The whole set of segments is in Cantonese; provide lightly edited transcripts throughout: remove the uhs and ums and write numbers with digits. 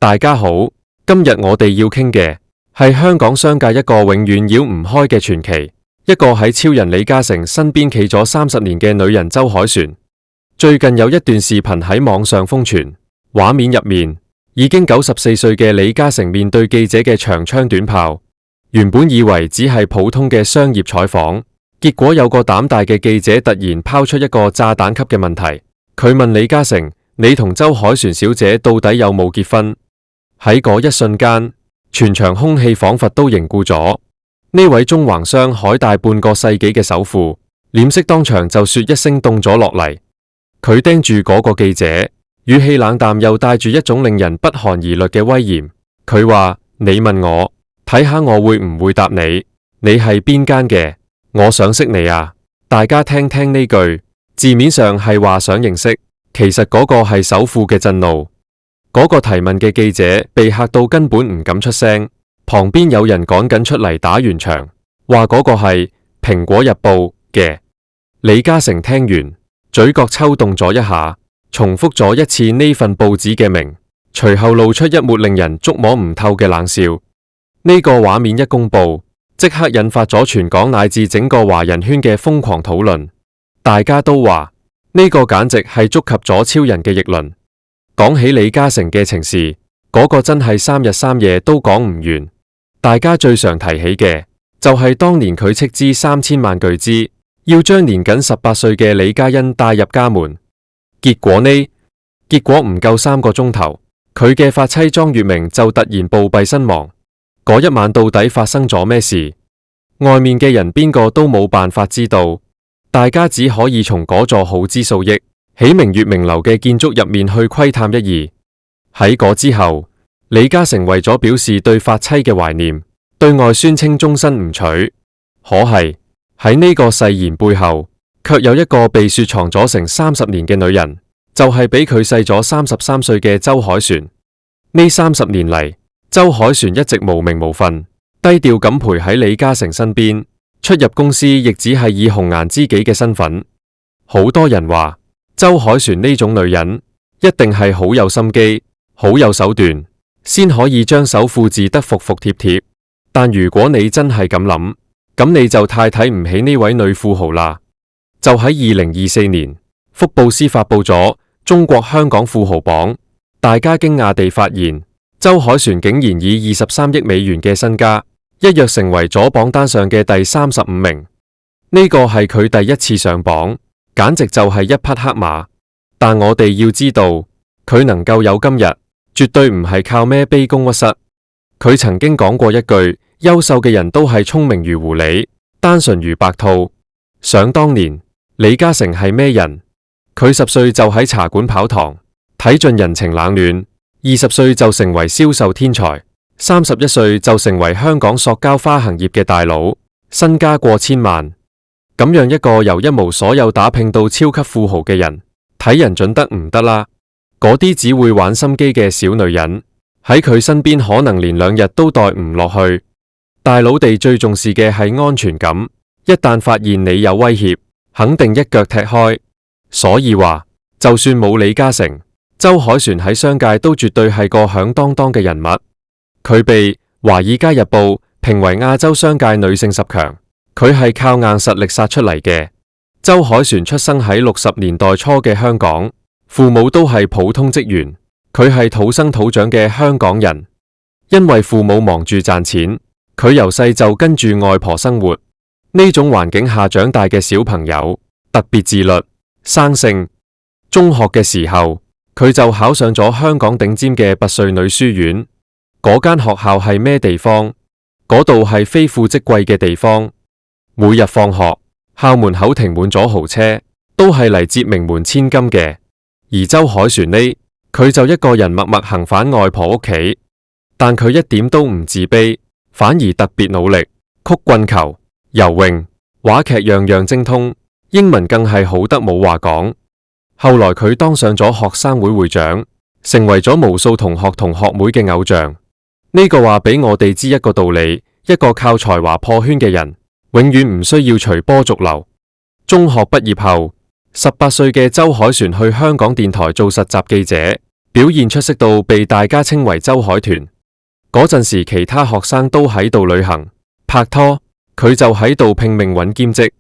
大家好，今日我哋要傾嘅係香港商界一個永遠繞唔開嘅傳奇，一個喺超人李嘉誠身邊企咗30年嘅女人周凱旋。最近有一段視頻喺網上瘋傳，畫面入面已經94歲嘅李嘉誠面對記者嘅長槍短炮，原本以為只係普通嘅商業採訪，結果有個膽大嘅記者突然拋出一個炸彈級嘅問題，佢問李嘉誠：你同周凱旋小姐到底有冇結婚？喺嗰一瞬間，全場空氣仿佛都凝固咗。呢位縱橫商海大半個世紀嘅首富，臉色當場就說一聲凍咗落嚟。佢盯住嗰個記者，語氣冷淡又帶住一種令人不寒而慄嘅威嚴。佢話：你問我，睇下我會唔會答你？你係邊間嘅？我想識你啊！大家聽聽呢句，字面上係話想認識，其實嗰個係首富嘅震怒。嗰個提問嘅記者被嚇到根本唔敢出聲，旁邊有人趕緊出嚟打圓場，話嗰個係蘋果日報嘅。李嘉誠聽完，嘴角抽動咗一下，重複咗一次呢份報紙嘅名，隨後露出一抹令人捉摸唔透嘅冷笑。呢個畫面一公布，即刻引發咗全港乃至整個華人圈嘅瘋狂討論。大家都話呢個簡直係觸及咗超人嘅翼輪。講起李嘉誠嘅情事，嗰個真係3日3夜都講唔完。大家最常提起嘅就係當年佢斥資3000萬巨資，要將年僅18歲嘅李嘉欣帶入家門。結果唔夠3個鐘頭，佢嘅髮妻莊月明就突然暴斃身亡。嗰一晚到底發生咗咩事？外面嘅人邊個都冇辦法知道，大家只可以從嗰座耗資數億、喜名月名樓嘅建築入面去窺探一二。喺嗰之後，李嘉誠為咗表示對髮妻嘅懷念，對外宣稱終身唔娶。可係喺呢個誓言背後，卻有一個被雪藏咗成30年嘅女人，就係比佢細咗33歲嘅周凱旋。呢30年嚟，周凱旋一直無名無份，低調咁陪喺李嘉誠身邊，出入公司亦只係以紅顏知己嘅身份。好多人話，周凱旋呢種女人一定係好有心機、好有手段，先可以將首富治得服服帖帖。但如果你真係咁諗，咁你就太睇唔起呢位女富豪啦。就喺2024年，福布斯發佈咗中國香港富豪榜，大家驚訝地發現，周凱旋竟然以23億美元嘅身家，一躍成為咗榜單上嘅第35名。呢個係佢第一次上榜，簡直就係一匹黑馬。但我哋要知道，佢能夠有今日，絕對唔係靠咩卑躬屈膝。佢曾經講過一句：優秀嘅人都係聰明如狐狸，單純如白兔。想當年，李嘉誠係咩人？佢10歲就喺茶館跑堂，睇盡人情冷暖；20歲就成為銷售天才；31歲就成為香港塑膠花行業嘅大佬，身家過千萬。咁樣一個由一無所有打拼到超級富豪嘅人，睇人準得唔得啦？嗰啲只會玩心機嘅小女人，喺佢身邊可能連2日都待唔落去。大佬哋最重視嘅係安全感，一旦發現你有威脅，肯定一腳踢開。所以話，就算冇李嘉誠，周凱旋喺商界都絕對係個響當當嘅人物。佢被《華爾街日報》評為亞洲商界女性10強，佢係靠硬實力殺出嚟嘅。周凱旋出生喺60年代初嘅香港，父母都係普通職員，佢係土生土長嘅香港人。因為父母忙住賺錢，佢由細就跟住外婆生活。呢種環境下長大嘅小朋友，特別自律、生性。中學嘅時候，佢就考上咗香港頂尖嘅拔萃女書院。嗰間學校係咩地方？嗰度係非富即貴嘅地方。每日放學，校門口停滿咗豪車，都係嚟接名門千金嘅。而周凱旋呢，佢就一個人默默行返外婆屋企，但佢一點都唔自卑，反而特別努力，曲棍球、游泳、話劇樣樣精通，英文更係好得冇話講。後來佢當上咗學生會會長，成為咗無數同學同學妹嘅偶像。呢個話俾我哋知一個道理：一個靠才華破圈嘅人，永遠唔需要隨波逐流。中學畢業後，18歲嘅周凱旋去香港電台做實習記者，表現出色到被大家稱為周海豚。嗰陣時，其他學生都喺度旅行、拍拖，佢就喺度拼命揾兼職。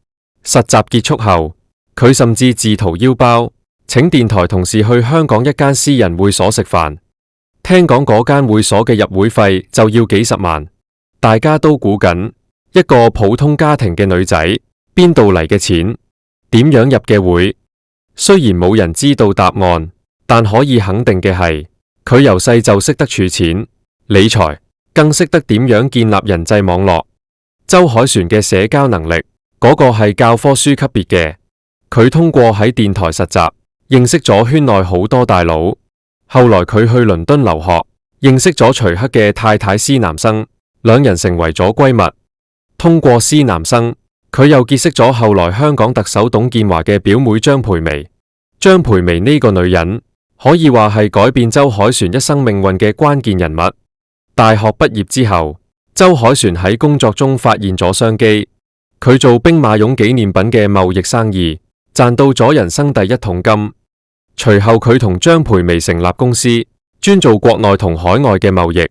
實習結束後，佢甚至自掏腰包，請電台同事去香港一間私人會所食飯。聽講嗰間會所嘅入會費就要幾十萬，大家都估緊一個普通家庭嘅女仔邊度嚟嘅錢，點樣入嘅會。雖然冇人知道答案，但可以肯定嘅係，佢由細就識得儲錢、理財，更識得點樣建立人際網絡。周凱旋嘅社交能力，嗰個係教科書級別嘅。佢通過喺電台實習，認識咗圈內好多大佬。後來佢去倫敦留學，認識咗徐克嘅太太施南生，兩人成為咗閨蜜。通過施南生，佢又結識咗後來香港特首董建華嘅表妹張培薇。張培薇呢個女人，可以話係改變周凱旋一生命運嘅關鍵人物。大學畢業之後，周凱旋喺工作中發現咗商機，佢做兵馬俑紀念品嘅貿易生意，賺到咗人生第一桶金。隨後佢同張培薇成立公司，專做國內同海外嘅貿易。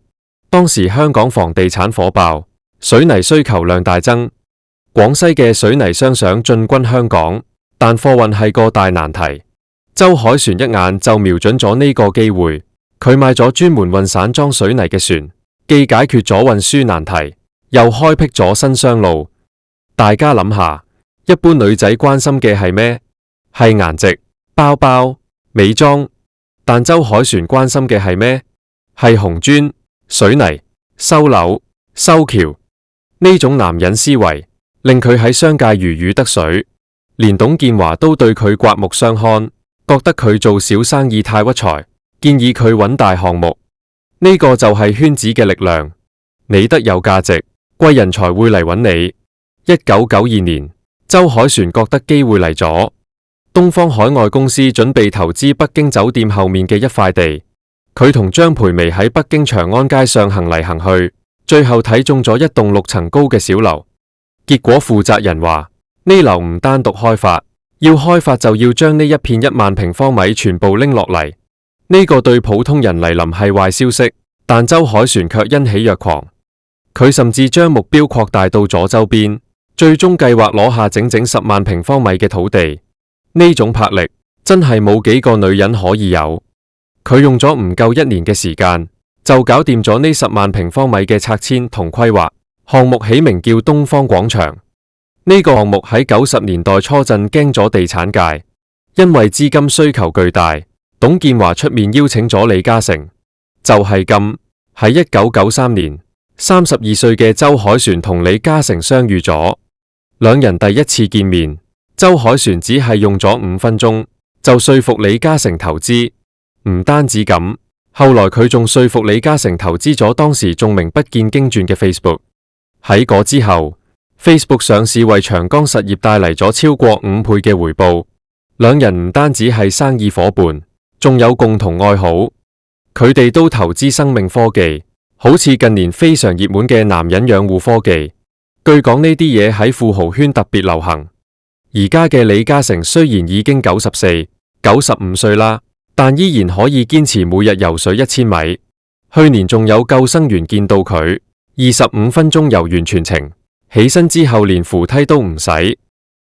當時香港房地產火爆，水泥需求量大增，廣西嘅水泥商想進軍香港，但貨運係個大難題。周凱旋一眼就瞄準咗呢個機會，佢買咗專門運散裝水泥嘅船，既解決咗運輸難題，又開闢咗新商路。大家諗下，一般女仔關心嘅係咩？係顏值、包包、美妝，但周凱旋關心嘅係咩？係紅磚、水泥、收樓、修橋。呢種男人思維令佢喺商界如魚得水，連董建華都對佢刮目相看，覺得佢做小生意太屈才，建議佢揾大項目。呢個就係圈子嘅力量，你得有價值，貴人才會嚟揾你。1992年，周凱旋覺得機會嚟咗。東方海外公司準備投資北京酒店後面嘅一塊地，佢同張培薇喺北京長安街上行嚟行去，最後睇中咗一棟6層高嘅小樓。結果負責人話：呢樓唔單獨開發，要開發就要將呢一片1萬平方米全部拎落嚟。呢個對普通人嚟臨係壞消息，但周凱旋卻欣喜若狂。佢甚至將目標擴大到咗周邊，最終計劃攞下整整10萬平方米嘅土地。呢種魄力真係冇幾個女人可以有。佢用咗唔夠1年嘅時間，就搞掂咗呢10萬平方米嘅拆遷同規劃。項目起名叫東方廣場。呢個項目喺90年代初震驚咗地產界，因為資金需求巨大，董建華出面邀請咗李嘉誠。就係咁，喺1993年，32歲嘅周凱旋同李嘉誠相遇咗。兩人第一次見面，周凱旋只係用咗5分鐘就說服李嘉誠投資。唔單止咁，後來佢仲說服李嘉誠投資咗當時仲名不見經傳嘅 Facebook。喺嗰之後， Facebook 上市為長江實業帶嚟咗超過5倍嘅回報。兩人唔單止係生意夥伴，仲有共同愛好。佢哋都投資生命科技，好似近年非常熱門嘅男人養護科技。據講呢啲嘢喺富豪圈特別流行。而家嘅李嘉誠雖然已經94、95歲啦，但依然可以堅持每日游水1000米。去年仲有救生員見到佢25分鐘游完全程，起身之後連扶梯都唔使。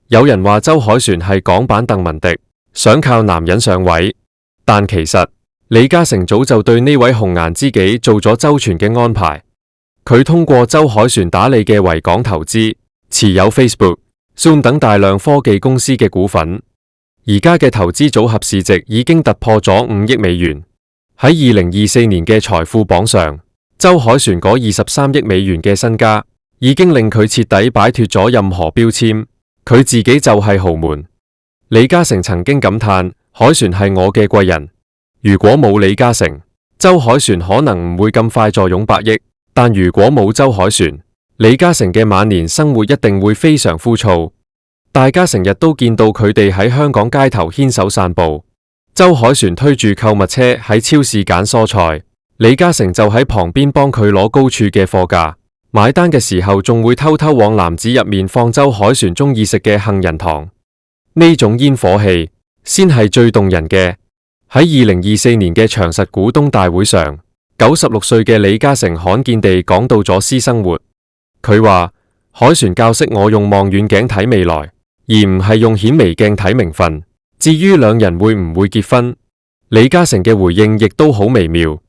有人話周凱旋係港版鄧文迪，想靠男人上位，但其實李嘉誠早就對呢位紅顏知己做咗周全嘅安排。佢通過周凱旋打理嘅維港投資，持有 Facebook、Zoom 等大量科技公司嘅股份。而家嘅投資組合市值已經突破咗5億美元。喺2024年嘅財富榜上，周凱旋嗰23億美元嘅身家，已經令佢徹底擺脫咗任何標籤。佢自己就係豪門。李嘉誠曾經感嘆：凱旋係我嘅貴人。如果冇李嘉誠，周凱旋可能唔會咁快坐擁百億。但如果冇周凱旋，李嘉誠嘅晚年生活一定會非常枯燥。大家成日都見到佢哋喺香港街頭牽手散步。周凱旋推住購物車喺超市揀蔬菜，李嘉誠就喺旁邊幫佢攞高處嘅貨架。買單嘅時候仲會偷偷往籃子入面放周凱旋中意食嘅杏仁糖。呢種煙火氣先係最動人嘅。喺2024年嘅長實股東大會上，96歲嘅李嘉誠罕見地講到咗私生活。佢話：凱旋教識我用望遠鏡睇未來，而唔係用顯微鏡睇名分。至於兩人會唔會結婚，李嘉誠嘅回應亦都好微妙。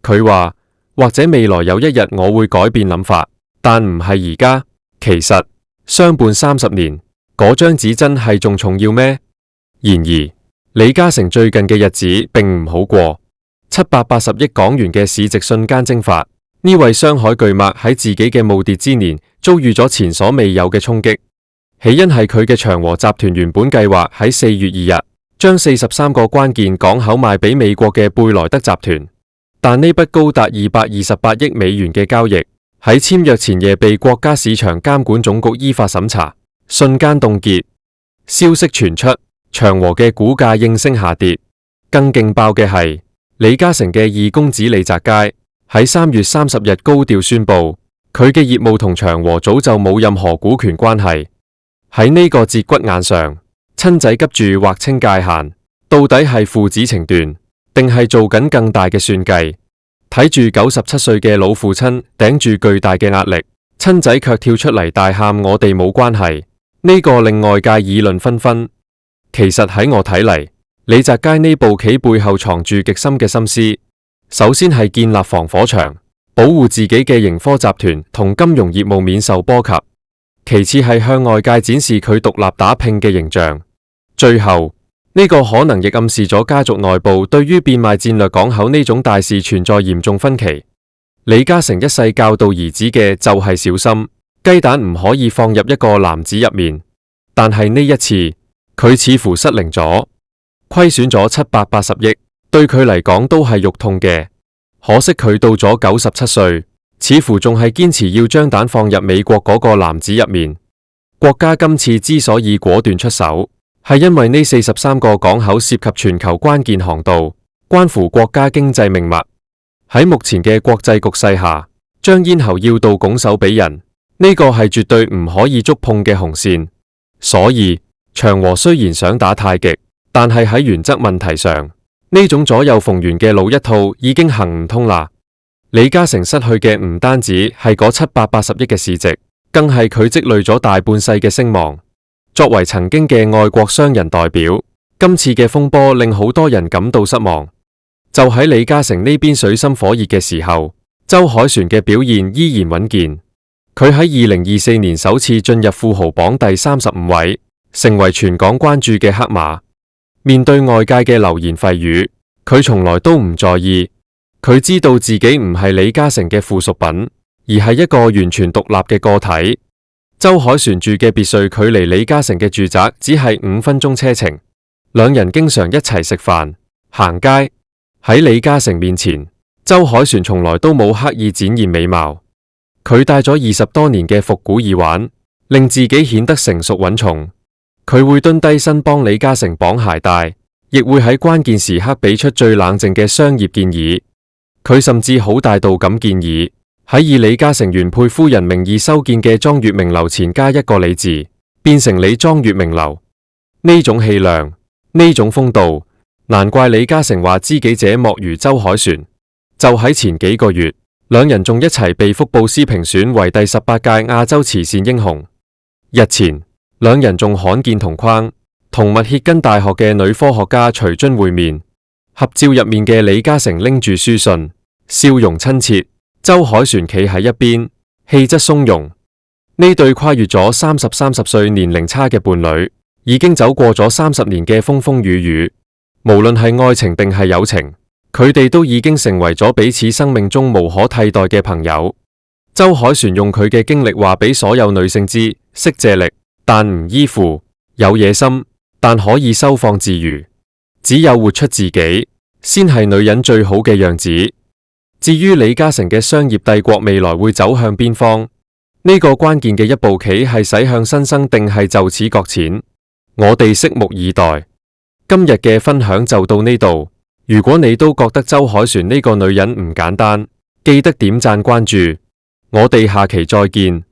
佢話：或者未來有一日我會改變諗法，但唔係而家。其實相伴30年，嗰張紙真係仲重要咩？然而，李嘉誠最近嘅日子並唔好過，780億港元嘅市值瞬間蒸發。呢位商海巨擘喺自己嘅耄耋之年遭遇咗前所未有嘅衝擊。起因係佢嘅長和集團原本計劃喺4月2日將43個關鍵港口賣俾美國嘅貝萊德集團，但呢筆高達228億美元嘅交易喺簽約前夜被國家市場監管總局依法審查，瞬間凍結。消息傳出，長和嘅股價應聲下跌。更勁爆嘅係李嘉誠嘅二公子李澤楷喺3月30日高調宣布，佢嘅業務同長和早就冇任何股權關係。喺呢個節骨眼上，親仔急住劃清界限，到底係父子情斷，定係做緊更大嘅算計？睇住97歲嘅老父親頂住巨大嘅壓力，親仔卻跳出嚟大喊：我哋冇關係。呢個令外界議論紛紛。其實喺我睇嚟，李澤楷呢步棋背後藏住極深嘅心思。首先係建立防火牆，保護自己嘅盈科集團同金融業務免受波及；其次係向外界展示佢獨立打拼嘅形象。最後呢個可能亦暗示咗家族內部對於變賣戰略港口呢種大事存在嚴重分歧。李嘉誠一世教導兒子嘅就係小心，雞蛋唔可以放入一個籃子入面。但係呢一次，佢似乎失靈咗，虧損咗780億，對佢嚟講都係肉痛嘅。可惜佢到咗97歲，似乎仲係堅持要將蛋放入美國嗰個籃子入面。國家今次之所以果斷出手，係因為呢43個港口涉及全球關鍵航道，關乎國家經濟命脈。喺目前嘅國際局勢下，將咽喉要道拱手俾人，呢個係絕對唔可以觸碰嘅紅線。所以長和雖然想打太極，但係喺原則問題上，呢種左右逢源嘅老一套已經行唔通啦。李嘉誠失去嘅唔單止係嗰780億嘅市值，更係佢積累咗大半世嘅聲望。作為曾經嘅愛國商人代表，今次嘅風波令好多人感到失望。就喺李嘉誠呢邊水深火熱嘅時候，周凱旋嘅表現依然穩健。佢喺2024年首次進入富豪榜第35位，成為全港關注嘅黑馬。面對外界嘅流言蜚語，佢從來都唔在意。佢知道自己唔係李嘉誠嘅附屬品，而係一個完全獨立嘅個體。周凱旋住嘅別墅距離李嘉誠嘅住宅只係5分鐘車程，兩人經常一齊食飯、行街。喺李嘉誠面前，周凱旋從來都冇刻意展現美貌。佢戴咗20多年嘅復古耳環，令自己顯得成熟穩重。佢會蹲低身幫李嘉誠綁鞋帶，亦會喺關鍵時刻俾出最冷靜嘅商業建議。佢甚至好大度咁建議喺以李嘉誠原配夫人名義修建嘅莊月明樓前加一個李字，變成李莊月明樓。呢種氣量，呢種風度，難怪李嘉誠話知己者莫如周凱旋。就喺前幾個月，兩人仲一齊被福布斯評選為第18屆亞洲慈善英雄。日前，兩人仲罕見同框，同密歇根大學嘅女科學家徐津會面。合照入面嘅李嘉誠拎住書信，笑容親切；周凱旋企喺一邊，氣質鬆容。呢對跨越咗30歲年齡差嘅伴侶，已經走過咗30年嘅風風雨雨。無論係愛情定係友情，佢哋都已經成為咗彼此生命中無可替代嘅朋友。周凱旋用佢嘅經歷話俾所有女性知：識借力，但唔依附；有野心，但可以收放自如。只有活出自己，先係女人最好嘅樣子。至於李嘉誠嘅商業帝國未來會走向邊方，呢個關鍵嘅一步棋係駛向新生定係就此擱淺，我哋拭目以待。今日嘅分享就到呢度。如果你都覺得周凱旋呢個女人唔簡單，記得點讚關注，我哋下期再見。